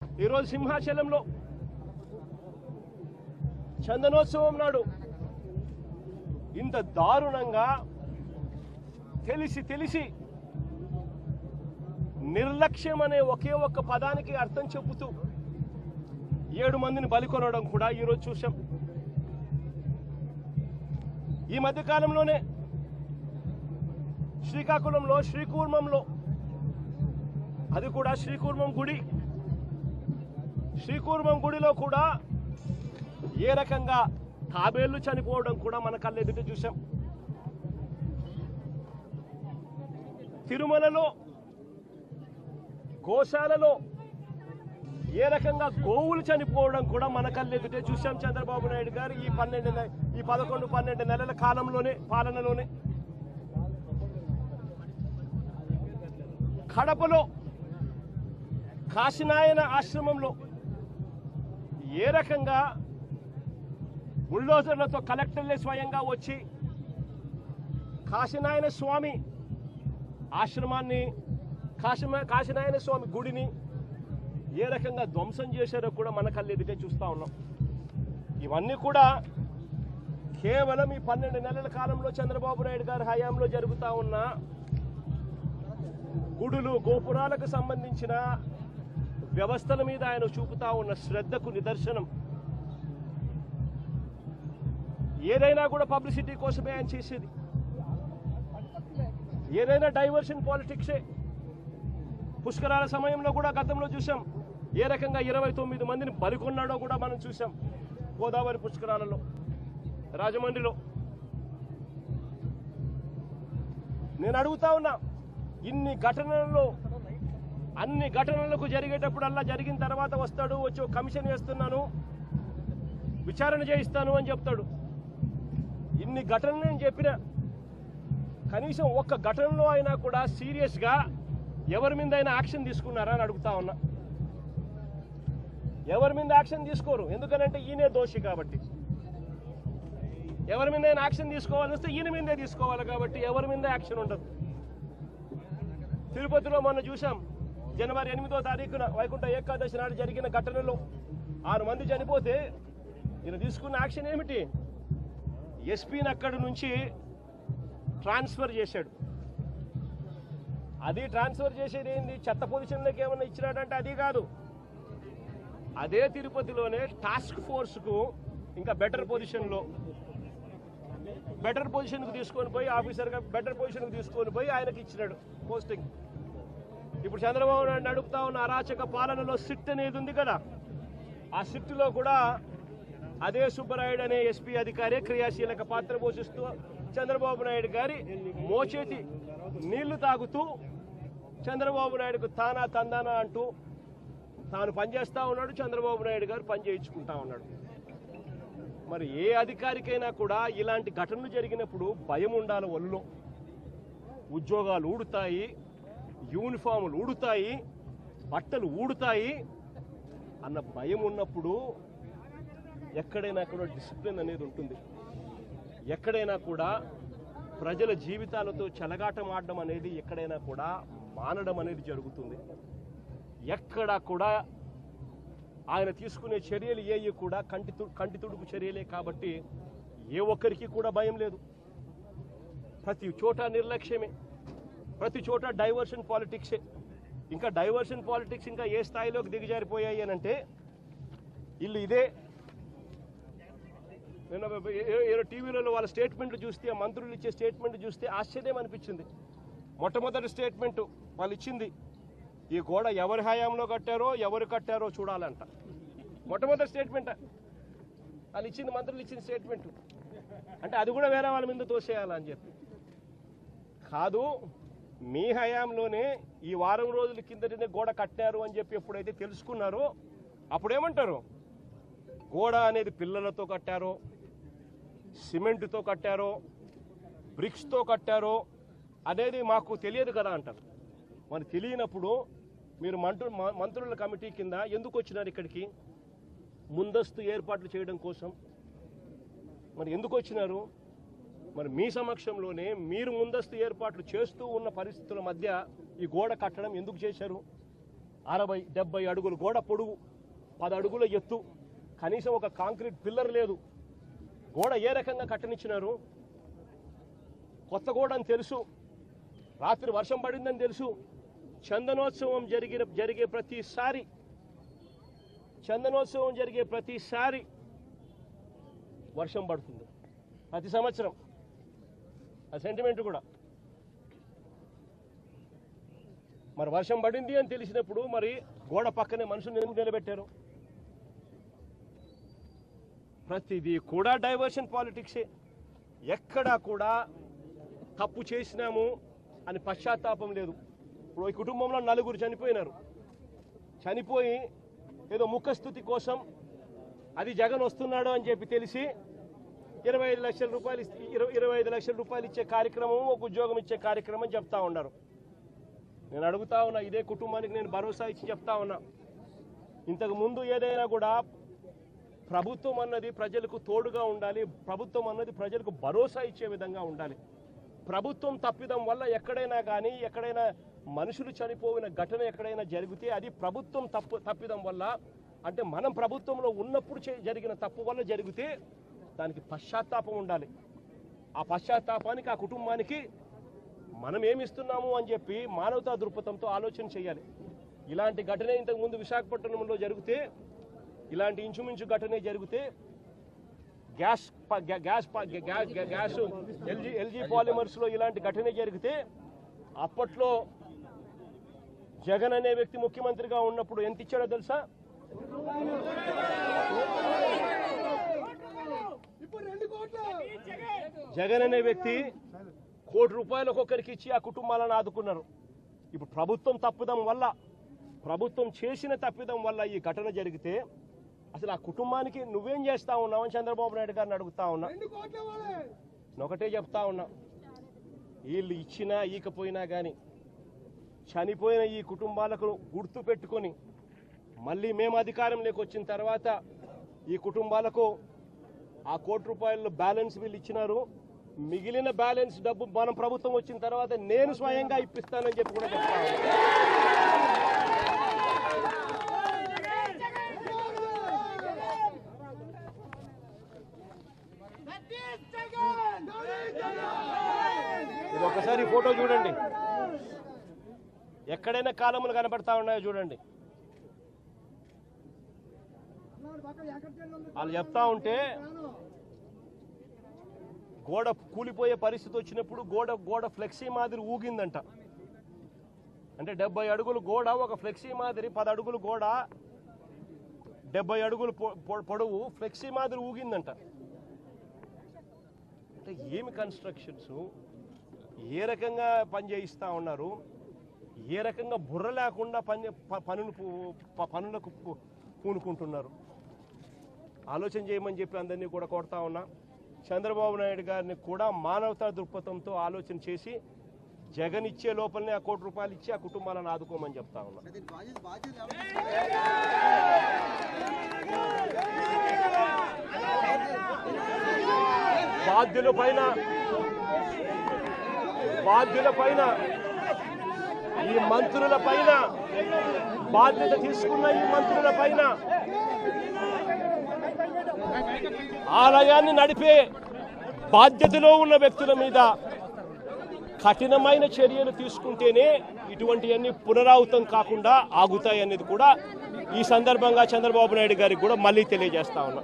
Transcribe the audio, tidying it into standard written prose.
ఈరోజు సింహాచలంలో చందనోత్సవం నాడు ఇంత దారుణంగా తెలిసి నిర్లక్ష్యం అనే ఒకే ఒక్క పదానికి అర్థం చెబుతూ 7 మందిని బలికొనడం కూడా ఈరోజు చూశాం. ఈ మధ్య కాలంలోనే శ్రీకాకుళంలో శ్రీకూర్మంలో, అది కూడా శ్రీకూర్మం గుడిలో కూడా ఏ రకంగా తాబేళ్లు చనిపోవడం కూడా మన కళ్ళెదుట చూశాం. తిరుమలలో గోశాలలో ఏ రకంగా గోవులు చనిపోవడం కూడా మన కళ్ళెదుటే చూశాం. చంద్రబాబు నాయుడు గారు ఈ 11-12 నెలల కాలంలోనే పాలనలోనే కడపలో కాశీనాయన ఆశ్రమంలో ఏ రకంగా బుల్డోజర్లతో కలెక్టర్లే స్వయంగా వచ్చి కాశీనాయన స్వామి ఆశ్రమాన్ని, కాశీనాయన స్వామి గుడిని ఏ రకంగా ధ్వంసం చేశారో కూడా మన కళ్ళెదుటే చూస్తూ ఉన్నాం. ఇవన్నీ కూడా కేవలం ఈ 12 నెలల కాలంలో చంద్రబాబు నాయుడు గారి హయాంలో జరుగుతూ ఉన్న గుడులు గోపురాలకు సంబంధించిన వ్యవస్థల మీద ఆయన చూపుతా ఉన్న శ్రద్ధకు నిదర్శనం. ఏదైనా కూడా పబ్లిసిటీ కోసమే ఆయన చేసేది, ఏదైనా డైవర్షన్ పాలిటిక్సే. పుష్కరాల సమయంలో కూడా గతంలో చూసాం ఏ రకంగా 29 మందిని బలికొన్నాడో కూడా మనం చూసాం. గోదావరి పుష్కరాలలో, రాజమండ్రిలో. నేను అడుగుతా ఉన్నా, ఇన్ని ఘటనలలో అన్ని ఘటనలకు జరిగేటప్పుడల్లా జరిగిన తర్వాత వస్తాడు, వచ్చి కమిషన్ వేస్తున్నాను, విచారణ చేయిస్తాను అని చెప్తాడు. ఇన్ని ఘటనలు నేను చెప్పిన కనీసం ఒక్క ఘటనలో అయినా కూడా సీరియస్గా ఎవరి మీద అయినా యాక్షన్ తీసుకున్నారా అని అడుగుతా ఉన్నా. ఎవరి మీద యాక్షన్ తీసుకోరు, ఎందుకనంటే ఈయనే దోషి కాబట్టి. ఎవరి మీద అయినా యాక్షన్ తీసుకోవాలని వస్తే ఈయన మీదే తీసుకోవాలి కాబట్టి ఎవరి మీద యాక్షన్ ఉండదు. తిరుపతిలో మొన్న చూసాం, జనవరి 8వ తారీఖున వైకుంఠ ఏకాదశి నాడు జరిగిన ఘటనలో 6 మంది చనిపోతే ఈయన తీసుకున్న యాక్షన్ ఏమిటి? ఎస్పీని అక్కడి నుంచి ట్రాన్స్ఫర్ చేశాడు. అది ట్రాన్స్ఫర్ చేసేది ఏంది? చెత్త పొజిషన్లోకి ఏమన్నా ఇచ్చినాడంటే అది కాదు. అదే తిరుపతిలోనే టాస్క్ ఫోర్స్కు ఇంకా బెటర్ పొజిషన్కు తీసుకొని పోయి, ఆఫీసర్గా బెటర్ పొజిషన్కు తీసుకొని పోయి ఆయనకి ఇచ్చినాడు పోస్టింగ్. ఇప్పుడు చంద్రబాబు నాయుడు అడుగుతా ఉన్న అరాచక పాలనలో సిట్ అనేది ఉంది కదా, ఆ సిట్లో కూడా అదే సుబ్బరాయుడు అనే ఎస్పీ అధికారే క్రియాశీలక పాత్ర పోషిస్తూ చంద్రబాబు నాయుడు గారి మోచేతి నీళ్లు తాగుతూ చంద్రబాబు నాయుడుకు తానా తందానా అంటూ తాను పనిచేస్తూ ఉన్నాడు. చంద్రబాబు నాయుడు గారు పని చేయించుకుంటా ఉన్నాడు. మరి ఏ అధికారికైనా కూడా ఇలాంటి ఘటనలు జరిగినప్పుడు భయం ఉండాలి. ఒళ్ళో ఉద్యోగాలు ఊడుతాయి, యూనిఫాములు ఊడుతాయి, బట్టలు ఊడుతాయి అన్న భయం ఉన్నప్పుడు ఎక్కడైనా కూడా డిసిప్లిన్ అనేది ఉంటుంది. ఎక్కడైనా కూడా ప్రజల జీవితాలతో చెలగాటం ఆడడం అనేది ఎక్కడైనా కూడా మానడం అనేది జరుగుతుంది. ఎక్కడా కూడా ఆయన తీసుకునే చర్యలు ఏవి కూడా కంటి తుడుపు చర్యలే కాబట్టి ఏ ఒక్కరికి కూడా భయం లేదు. ప్రతి చోట నిర్లక్ష్యమే, ప్రతి చోట డైవర్షన్ పాలిటిక్సే. ఇంకా డైవర్షన్ పాలిటిక్స్ ఇంకా ఏ స్థాయిలోకి దిగజారిపోయాయి అని అంటే ఇల్లు ఇదే. నేను టీవీలలో వాళ్ళ స్టేట్మెంట్లు చూస్తే, ఆ మంత్రులు ఇచ్చే స్టేట్మెంట్ చూస్తే ఆశ్చర్యం అనిపించింది. మొట్టమొదటి స్టేట్మెంటు వాళ్ళు ఇచ్చింది, ఈ గోడ ఎవరి హయాంలో కట్టారో ఎవరు కట్టారో చూడాలంట. మొట్టమొదటి స్టేట్మెంట్ వాళ్ళు ఇచ్చింది, మంత్రులు ఇచ్చిన స్టేట్మెంట్. అంటే అది కూడా వేరే వాళ్ళ మీద తోసేయాలని చెప్పి కాదు. మీ హయాంలోనే ఈ వారం రోజుల కిందటనే గోడ కట్టారు అని చెప్పి ఎప్పుడైతే తెలుసుకున్నారో అప్పుడేమంటారు? గోడ అనేది పిల్లలతో కట్టారో, సిమెంట్తో కట్టారో, బ్రిక్స్తో కట్టారో అనేది మాకు తెలియదు కదా అంటారు. మరి తెలియనప్పుడు మీరు మంత్రుల కమిటీ కింద ఎందుకు వచ్చినారు ఇక్కడికి? ముందస్తు ఏర్పాట్లు చేయడం కోసం మరి ఎందుకు వచ్చినారు? మరి మీ సమక్షంలోనే మీరు ముందస్తు ఏర్పాట్లు చేస్తూ ఉన్న పరిస్థితుల మధ్య ఈ గోడ కట్టడం ఎందుకు చేశారు? 60-70 అడుగులు గోడ పొడుగు, 10 అడుగుల ఎత్తు, కనీసం ఒక కాంక్రీట్ పిల్లర్ లేదు. గోడ ఏ రకంగా కట్టనిచ్చినారు? కొత్త గోడ అని తెలుసు, రాత్రి వర్షం పడిందని తెలుసు. చందనోత్సవం జరిగే ప్రతిసారి వర్షం పడుతుంది, ప్రతి సంవత్సరం. ఆ సెంటిమెంట్ కూడా మరి వర్షం పడింది అని తెలిసినప్పుడు మరి గోడ పక్కనే మనుషులు నిలబెట్టారు. ప్రతిదీ కూడా డైవర్షన్ పాలిటిక్సే. ఎక్కడా కూడా తప్పు చేసినాము అని పశ్చాత్తాపం లేదు. ఇప్పుడు ఈ కుటుంబంలో 4 చనిపోయినారు. చనిపోయి ఏదో ముఖస్థుతి కోసం అది జగన్ వస్తున్నాడు అని చెప్పి తెలిసి 25 లక్షల రూపాయలు ఇచ్చే కార్యక్రమం, ఒక ఉద్యోగం ఇచ్చే కార్యక్రమం చెప్తా ఉన్నారు. నేను అడుగుతా ఉన్నా, ఇదే కుటుంబానికి నేను భరోసా ఇచ్చి చెప్తా ఉన్నా, ఇంతకు ముందు ఏదైనా కూడా ప్రభుత్వం అన్నది ప్రజలకు తోడుగా ఉండాలి, ప్రభుత్వం అన్నది ప్రజలకు భరోసా ఇచ్చే విధంగా ఉండాలి. ప్రభుత్వం తప్పిదం వల్ల ఎక్కడైనా మనుషులు చనిపోయిన ఘటన ఎక్కడైనా జరిగితే అది ప్రభుత్వం తప్పిదం వల్ల, అంటే మనం ప్రభుత్వంలో ఉన్నప్పుడు జరిగిన తప్పు వల్ల జరిగితే దానికి పశ్చాత్తాపం ఉండాలి. ఆ పశ్చాత్తాపానికి ఆ కుటుంబానికి మనం ఏమిస్తున్నాము అని చెప్పి మానవతా దృక్పథంతో ఆలోచన చేయాలి. ఇలాంటి ఘటన ఇంతకుముందు విశాఖపట్నంలో జరిగితే, ఇలాంటి ఇంచుమించు ఘటనే జరిగితే గ్యాస్ ఎల్జీ పాలిమర్స్లో ఇలాంటి ఘటన జరిగితే అప్పట్లో జగన్ అనే వ్యక్తి ముఖ్యమంత్రిగా ఉన్నప్పుడు ఎంత ఇచ్చాడో తెలుసా? జగన్ అనే వ్యక్తి ₹1 కోటి ఒక్కొక్కరికి ఇచ్చి ఆ కుటుంబాలను ఆదుకున్నారు. ఇప్పుడు ప్రభుత్వం చేసిన తప్పిదం వల్ల ఈ ఘటన జరిగితే అసలు ఆ కుటుంబానికి నువ్వేం చేస్తా ఉన్నావు అని చంద్రబాబు నాయుడు గారిని అడుగుతా ఉన్నా. ఒకటే చెప్తా ఉన్నా, వీళ్ళు ఇచ్చినా ఈకపోయినా కానీ చనిపోయిన ఈ కుటుంబాలకు గుర్తు పెట్టుకొని మళ్ళీ మేము అధికారంలోకి వచ్చిన తర్వాత ఈ కుటుంబాలకు ఆ ₹1 కోటి బ్యాలెన్స్ వీళ్ళు ఇచ్చినారు. మిగిలిన బ్యాలెన్స్ డబ్బు మనం ప్రభుత్వం వచ్చిన తర్వాత నేను స్వయంగా ఇప్పిస్తానని చెప్పి కూడా చెప్తాను. ఇది ఒకసారి ఫోటో చూడండి, ఎక్కడైనా కాలములు కనబడతా ఉన్నాయో చూడండి. వాళ్ళు చెప్తా ఉంటే గోడ కూలిపోయే పరిస్థితి వచ్చినప్పుడు గోడ ఫ్లెక్సీ మాదిరి ఊగిందంట. అంటే 70 అడుగులు గోడ, ఒక ఫ్లెక్సీ మాదిరి 10 అడుగులు గోడ, 70 అడుగులు పొడవు ఫ్లెక్సీ మాదిరి ఊగిందంట. అంటే ఏమి కన్స్ట్రక్షన్స్, ఏ రకంగా పనిచేయిస్తూ ఉన్నారు, ఏ రకంగా బుర్ర లేకుండా పనులకు పూనుకుంటున్నారు. ఆలోచన చేయమని చెప్పి అందరినీ కూడా కోరుతా ఉన్నా. చంద్రబాబు నాయుడు గారిని కూడా మానవతా దృక్పథంతో ఆలోచన చేసి జగన్ ఇచ్చే లోపలనే ఆ ₹1 కోటి ఇచ్చి ఆ కుటుంబాలను ఆదుకోమని చెప్తా ఉన్నా. బాధ్యుల పైన ఈ మంత్రుల పైన, బాధ్యత తీసుకున్న ఈ మంత్రుల పైన, ఆలయాన్ని నడిపే బాధ్యతలో ఉన్న వ్యక్తుల మీద కఠినమైన చర్యలు తీసుకుంటేనే ఇటువంటివన్నీ పునరావృతం కాకుండా ఆగుతాయి అనేది కూడా ఈ సందర్భంగా చంద్రబాబు నాయుడు గారికి కూడా మళ్ళీ తెలియజేస్తా ఉన్నా.